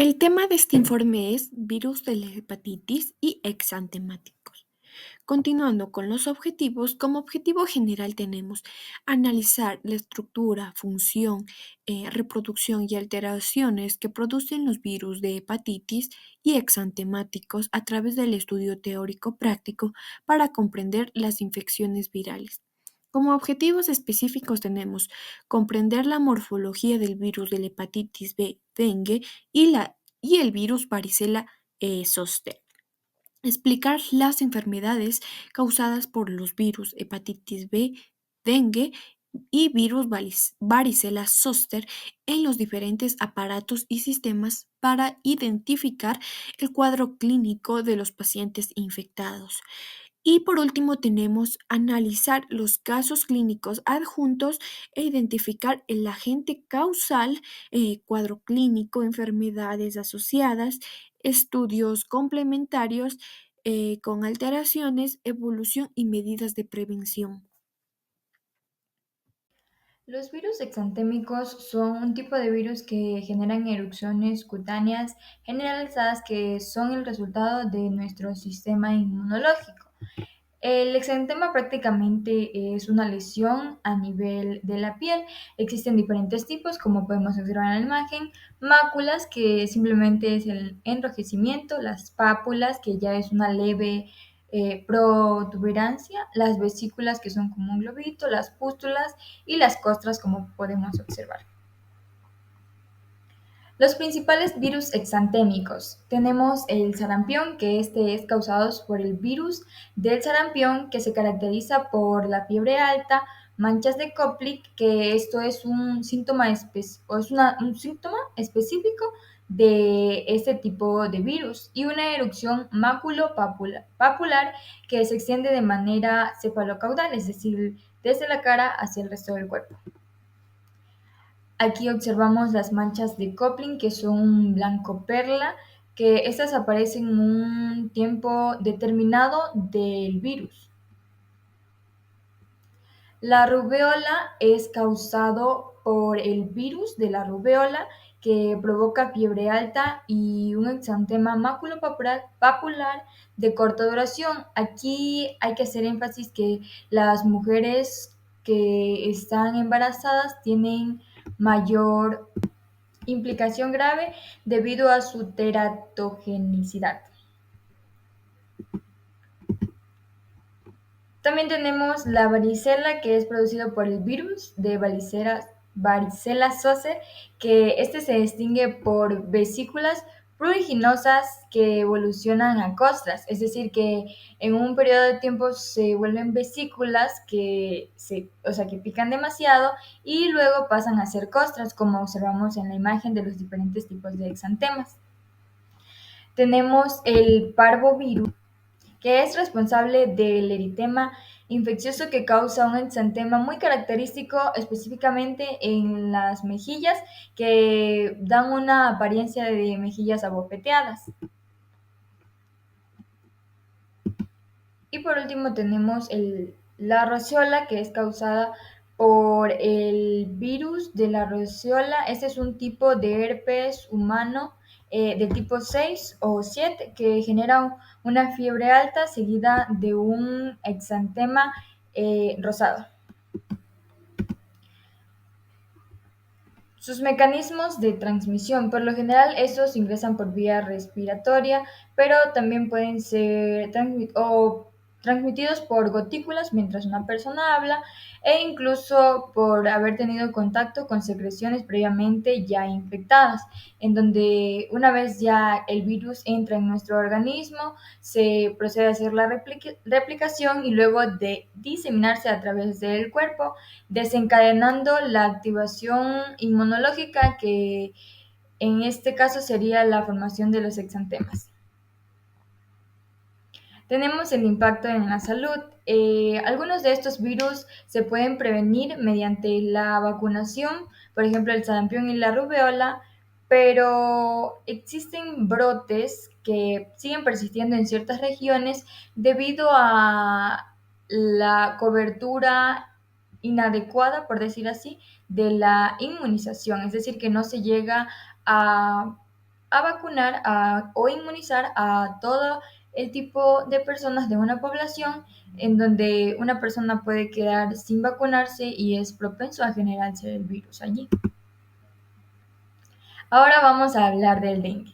El tema de este informe es virus de la hepatitis y exantemáticos. Continuando con los objetivos, como objetivo general tenemos analizar la estructura, función, reproducción y alteraciones que producen los virus de hepatitis y exantemáticos a través del estudio teórico práctico para comprender las infecciones virales. Como objetivos específicos tenemos comprender la morfología del virus de la hepatitis B, dengue y el virus varicela zoster. Explicar las enfermedades causadas por los virus hepatitis B, dengue y virus varicela zoster en los diferentes aparatos y sistemas para identificar el cuadro clínico de los pacientes infectados. Y por último tenemos analizar los casos clínicos adjuntos e identificar el agente causal, cuadro clínico, enfermedades asociadas, estudios complementarios con alteraciones, evolución y medidas de prevención. Los virus exantémicos son un tipo de virus que generan erupciones cutáneas generalizadas que son el resultado de nuestro sistema inmunológico. El exantema prácticamente es una lesión a nivel de la piel. Existen diferentes tipos, como podemos observar en la imagen. Máculas, que simplemente es el enrojecimiento, las pápulas, que ya es una leve protuberancia, las vesículas, que son como un globito, las pústulas y las costras, como podemos observar. Los principales virus exantémicos. Tenemos el sarampión, que este es causado por el virus del sarampión, que se caracteriza por la fiebre alta, manchas de Koplik, que esto es un síntoma, un síntoma específico de este tipo de virus, y una erupción maculopapular que se extiende de manera cefalocaudal, es decir, desde la cara hacia el resto del cuerpo. Aquí observamos las manchas de Kopling, que son un blanco perla, que estas aparecen en un tiempo determinado del virus. La rubeola es causado por el virus de la rubeola, que provoca fiebre alta y un exantema maculopapular de corta duración. Aquí hay que hacer énfasis que las mujeres que están embarazadas tienen mayor implicación grave debido a su teratogenicidad. También tenemos la varicela, que es producido por el virus de varicela zoster, que este se distingue por vesículas pruriginosas que evolucionan a costras, es decir, que en un periodo de tiempo se vuelven vesículas que pican demasiado y luego pasan a ser costras, como observamos en la imagen de los diferentes tipos de exantemas. Tenemos el parvovirus, que es responsable del eritema infeccioso que causa un exantema muy característico, específicamente en las mejillas, que dan una apariencia de mejillas abofeteadas. Y por último tenemos la rociola, que es causada por el virus de la rociola. Este es un tipo de herpes humano de tipo 6 o 7 que genera una fiebre alta seguida de un exantema rosado. Sus mecanismos de transmisión, por lo general, estos ingresan por vía respiratoria, pero también pueden ser transmitidos por gotículas mientras una persona habla, e incluso por haber tenido contacto con secreciones previamente ya infectadas, en donde una vez ya el virus entra en nuestro organismo, se procede a hacer la replicación y luego de diseminarse a través del cuerpo, desencadenando la activación inmunológica, que en este caso sería la formación de los exantemas. Tenemos el impacto en la salud. Algunos de estos virus se pueden prevenir mediante la vacunación, por ejemplo el sarampión y la rubeola, pero existen brotes que siguen persistiendo en ciertas regiones debido a la cobertura inadecuada, por decir así, de la inmunización, es decir, que no se llega a a vacunar o inmunizar a todo el tipo de personas de una población en donde una persona puede quedar sin vacunarse y es propenso a generarse el virus allí. Ahora vamos a hablar del dengue.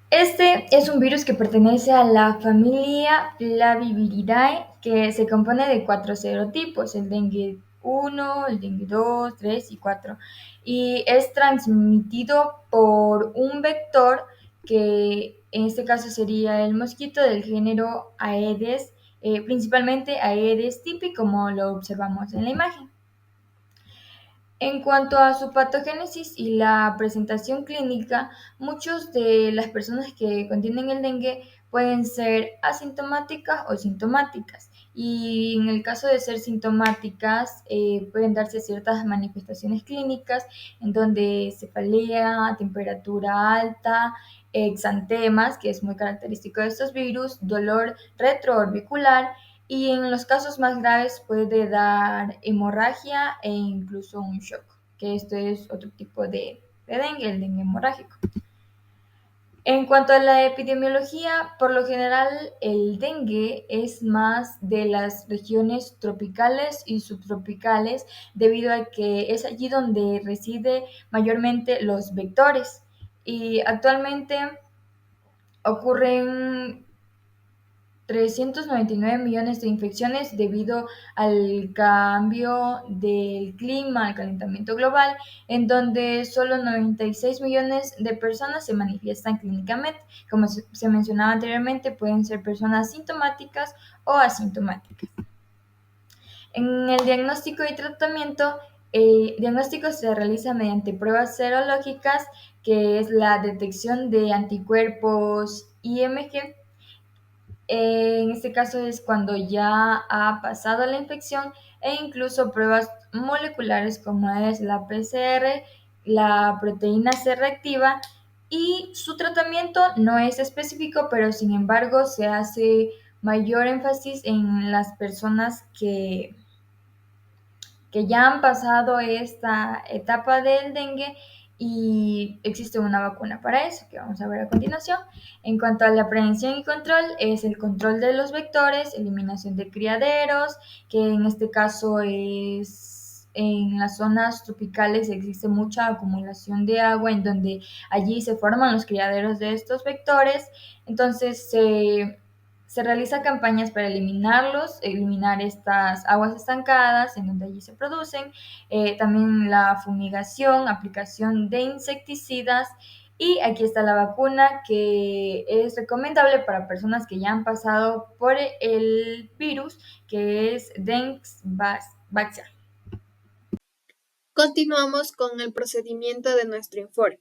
Este es un virus que pertenece a la familia Flaviviridae, que se compone de 4 serotipos, el dengue 1, el dengue 2, 3 y 4, y es transmitido por un vector que en este caso sería el mosquito del género Aedes, principalmente Aedes typi, como lo observamos en la imagen. En cuanto a su patogénesis y la presentación clínica, muchas de las personas que contienen el dengue pueden ser asintomáticas o sintomáticas. Y en el caso de ser sintomáticas, pueden darse ciertas manifestaciones clínicas en donde cefalea, temperatura alta, exantemas, que es muy característico de estos virus, dolor retroorbicular y en los casos más graves puede dar hemorragia e incluso un shock, que esto es otro tipo de dengue, el dengue hemorrágico. En cuanto a la epidemiología, por lo general el dengue es más de las regiones tropicales y subtropicales debido a que es allí donde residen mayormente los vectores. Y actualmente ocurren 399 millones de infecciones debido al cambio del clima, al calentamiento global, en donde solo 96 millones de personas se manifiestan clínicamente. Como se mencionaba anteriormente, pueden ser personas sintomáticas o asintomáticas. En el diagnóstico y tratamiento, el diagnóstico se realiza mediante pruebas serológicas, que es la detección de anticuerpos IgG. En este caso es cuando ya ha pasado la infección e incluso pruebas moleculares como es la PCR, la proteína C reactiva y su tratamiento no es específico, pero sin embargo se hace mayor énfasis en las personas que ya han pasado esta etapa del dengue y existe una vacuna para eso, que vamos a ver a continuación. En cuanto a la prevención y control, es el control de los vectores, eliminación de criaderos, que en este caso es en las zonas tropicales existe mucha acumulación de agua en donde allí se forman los criaderos de estos vectores, entonces se realizan campañas para eliminar estas aguas estancadas en donde allí se producen, también la fumigación, aplicación de insecticidas y aquí está la vacuna que es recomendable para personas que ya han pasado por el virus que es Dengue Bacillus. Continuamos con el procedimiento de nuestro informe.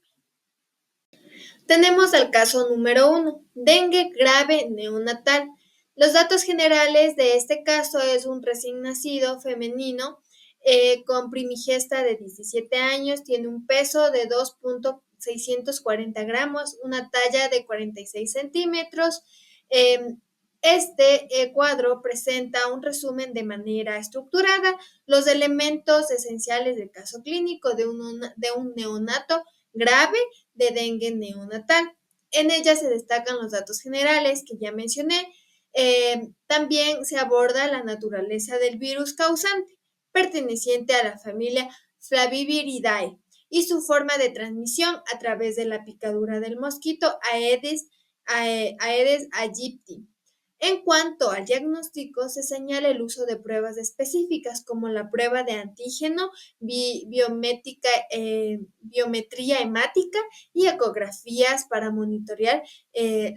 Tenemos el caso número 1, dengue grave neonatal. Los datos generales de este caso es un recién nacido femenino con primigesta de 17 años, tiene un peso de 2,640 gramos, una talla de 46 centímetros. Este cuadro presenta un resumen de manera estructurada, los elementos esenciales del caso clínico de un neonato grave de dengue neonatal. En ella se destacan los datos generales que ya mencioné. También se aborda la naturaleza del virus causante, perteneciente a la familia Flaviviridae, y su forma de transmisión a través de la picadura del mosquito Aedes aegypti. En cuanto al diagnóstico, se señala el uso de pruebas específicas como la prueba de antígeno, biometría hemática y ecografías para monitorear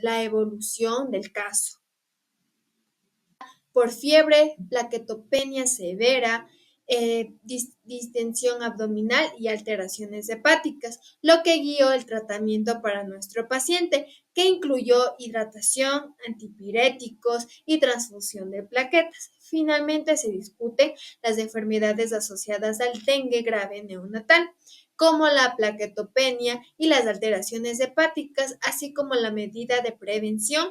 la evolución del caso. Por fiebre, plaquetopenia severa, distensión abdominal y alteraciones hepáticas, lo que guió el tratamiento para nuestro paciente, que incluyó hidratación, antipiréticos y transfusión de plaquetas. Finalmente se discuten las enfermedades asociadas al dengue grave neonatal, como la plaquetopenia y las alteraciones hepáticas, así como la medida de prevención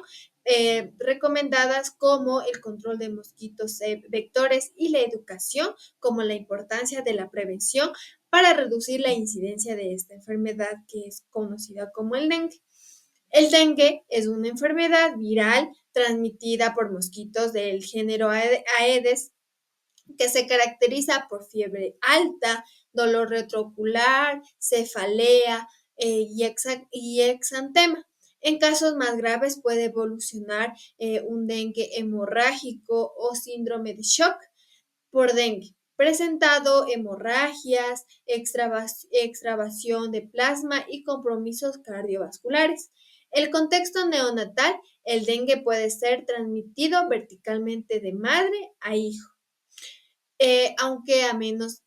recomendadas como el control de mosquitos vectores y la educación, como la importancia de la prevención para reducir la incidencia de esta enfermedad que es conocida como el dengue. El dengue es una enfermedad viral transmitida por mosquitos del género Aedes que se caracteriza por fiebre alta, dolor retroocular, cefalea y exantema. En casos más graves puede evolucionar un dengue hemorrágico o síndrome de shock por dengue, presentado hemorragias, extravasación de plasma y compromisos cardiovasculares. El contexto neonatal, el dengue puede ser transmitido verticalmente de madre a hijo aunque a menos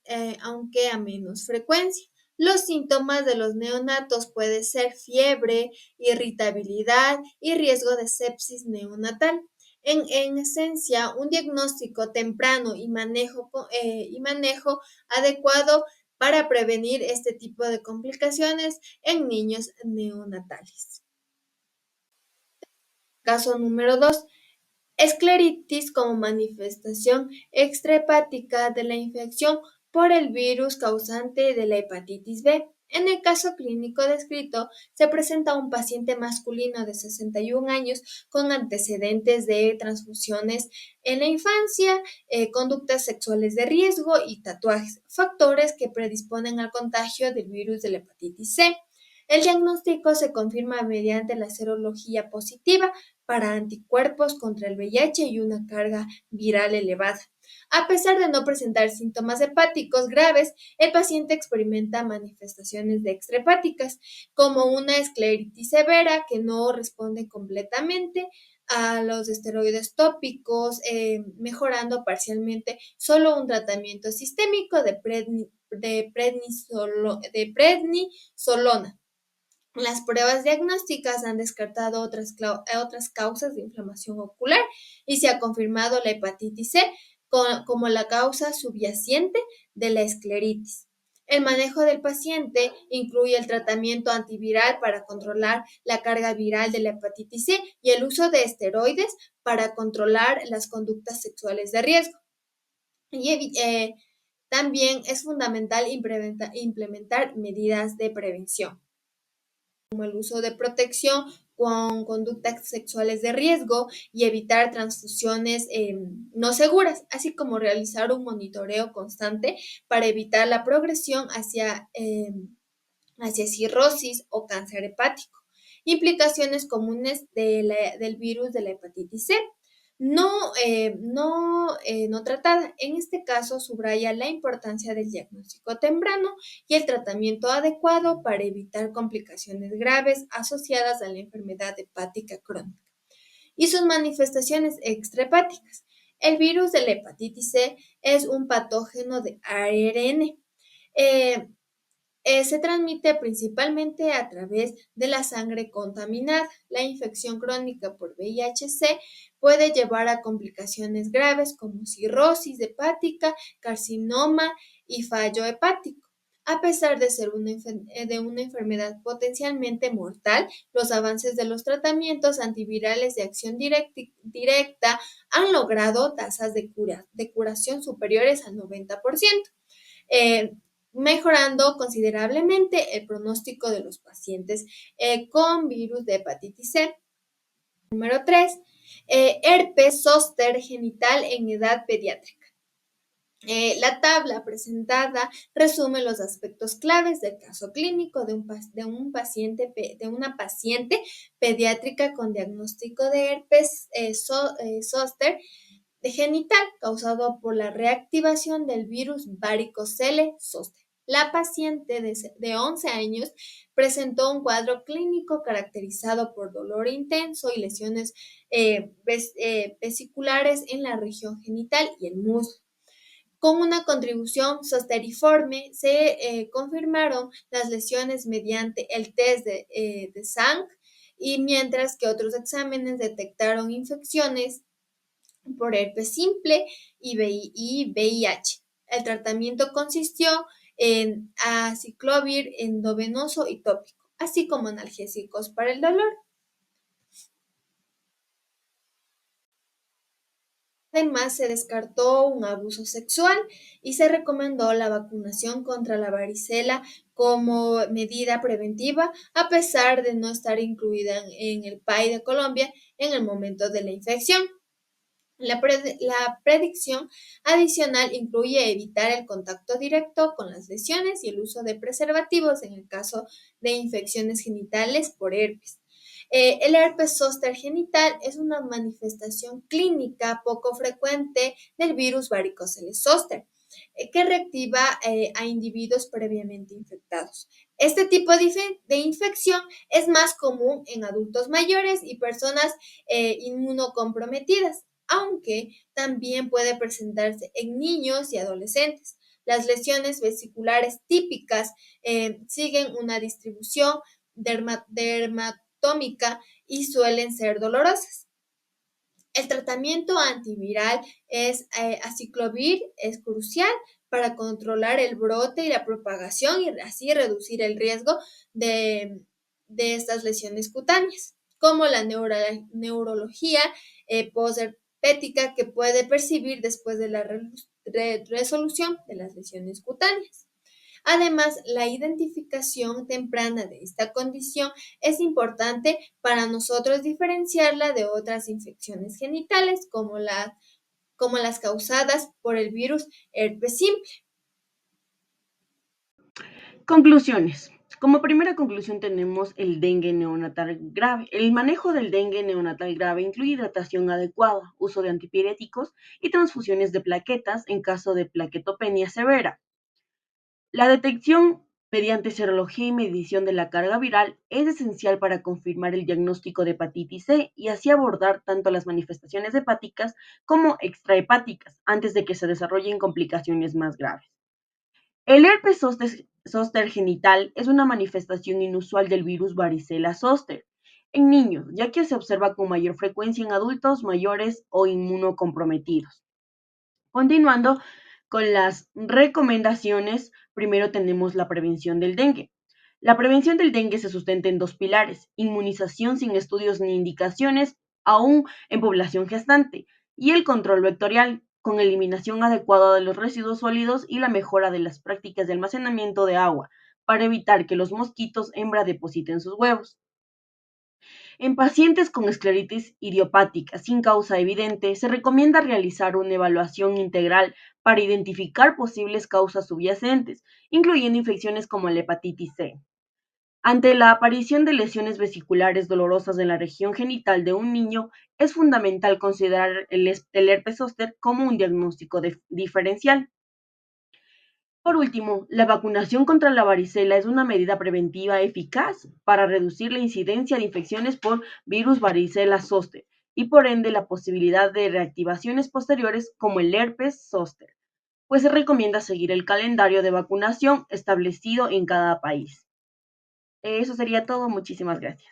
frecuencia. Los síntomas de los neonatos pueden ser fiebre, irritabilidad y riesgo de sepsis neonatal. En esencia, un diagnóstico temprano y manejo adecuado para prevenir este tipo de complicaciones en niños neonatales. Caso número 2. Escleritis como manifestación extrahepática de la infección por el virus causante de la hepatitis B. En el caso clínico descrito, se presenta un paciente masculino de 61 años con antecedentes de transfusiones en la infancia, conductas sexuales de riesgo y tatuajes, factores que predisponen al contagio del virus de la hepatitis C. El diagnóstico se confirma mediante la serología positiva para anticuerpos contra el VIH y una carga viral elevada. A pesar de no presentar síntomas hepáticos graves, el paciente experimenta manifestaciones de extrahepáticas, como una escleritis severa que no responde completamente a los esteroides tópicos, mejorando parcialmente solo un tratamiento sistémico de prednisolona. Las pruebas diagnósticas han descartado otras causas de inflamación ocular y se ha confirmado la hepatitis C como la causa subyacente de la escleritis. El manejo del paciente incluye el tratamiento antiviral para controlar la carga viral de la hepatitis C y el uso de esteroides para controlar las conductas sexuales de riesgo. Y también es fundamental implementar medidas de prevención como el uso de protección con conductas sexuales de riesgo y evitar transfusiones no seguras, así como realizar un monitoreo constante para evitar la progresión hacia cirrosis o cáncer hepático. Implicaciones comunes del virus de la hepatitis C. No tratada. En este caso, subraya la importancia del diagnóstico temprano y el tratamiento adecuado para evitar complicaciones graves asociadas a la enfermedad hepática crónica y sus manifestaciones extrahepáticas. El virus de la hepatitis C es un patógeno de ARN. Se transmite principalmente a través de la sangre contaminada. La infección crónica por VIH-C puede llevar a complicaciones graves como cirrosis hepática, carcinoma y fallo hepático. A pesar de ser de una enfermedad potencialmente mortal, los avances de los tratamientos antivirales de acción directa han logrado tasas de curación superiores al 90%. Eh, Mejorando considerablemente el pronóstico de los pacientes con virus de hepatitis C. Número 3. Herpes zóster genital en edad pediátrica. La tabla presentada resume los aspectos claves del caso clínico de una paciente pediátrica con diagnóstico de herpes zóster de genital causado por la reactivación del virus varicocele zoster. La paciente de 11 años presentó un cuadro clínico caracterizado por dolor intenso y lesiones vesiculares en la región genital y el muslo. Con una contribución zosteriforme se confirmaron las lesiones mediante el test de Sang y mientras que otros exámenes detectaron infecciones por herpes simple y VIH. El tratamiento consistió en aciclovir endovenoso y tópico, así como analgésicos para el dolor. Además, se descartó un abuso sexual y se recomendó la vacunación contra la varicela como medida preventiva, a pesar de no estar incluida en el PAI de Colombia en el momento de la infección. La predicción adicional incluye evitar el contacto directo con las lesiones y el uso de preservativos en el caso de infecciones genitales por herpes. El herpes zóster genital es una manifestación clínica poco frecuente del virus varicocele zóster, que reactiva a individuos previamente infectados. Este tipo de infección es más común en adultos mayores y personas inmunocomprometidas, aunque también puede presentarse en niños y adolescentes. Las lesiones vesiculares típicas siguen una distribución dermatómica y suelen ser dolorosas. El tratamiento antiviral aciclovir es crucial para controlar el brote y la propagación y así reducir el riesgo de estas lesiones cutáneas, como la neurología posherpética que puede percibir después de la resolución de las lesiones cutáneas. Además, la identificación temprana de esta condición es importante para nosotros diferenciarla de otras infecciones genitales como las causadas por el virus herpes simple. Conclusiones. Como primera conclusión tenemos el dengue neonatal grave. El manejo del dengue neonatal grave incluye hidratación adecuada, uso de antipiréticos y transfusiones de plaquetas en caso de plaquetopenia severa. La detección mediante serología y medición de la carga viral es esencial para confirmar el diagnóstico de hepatitis C y así abordar tanto las manifestaciones hepáticas como extrahepáticas antes de que se desarrollen complicaciones más graves. El herpes zóster genital es una manifestación inusual del virus varicela zóster en niños, ya que se observa con mayor frecuencia en adultos mayores o inmunocomprometidos. Continuando con las recomendaciones, primero tenemos la prevención del dengue. La prevención del dengue se sustenta en dos pilares: inmunización sin estudios ni indicaciones, aún en población gestante, y el control vectorial, con eliminación adecuada de los residuos sólidos y la mejora de las prácticas de almacenamiento de agua, para evitar que los mosquitos hembra depositen sus huevos. En pacientes con escleritis idiopática sin causa evidente, se recomienda realizar una evaluación integral para identificar posibles causas subyacentes, incluyendo infecciones como la hepatitis C. Ante la aparición de lesiones vesiculares dolorosas en la región genital de un niño, es fundamental considerar el herpes zóster como un diagnóstico diferencial. Por último, la vacunación contra la varicela es una medida preventiva eficaz para reducir la incidencia de infecciones por virus varicela zóster y por ende la posibilidad de reactivaciones posteriores como el herpes zóster, pues se recomienda seguir el calendario de vacunación establecido en cada país. Eso sería todo. Muchísimas gracias.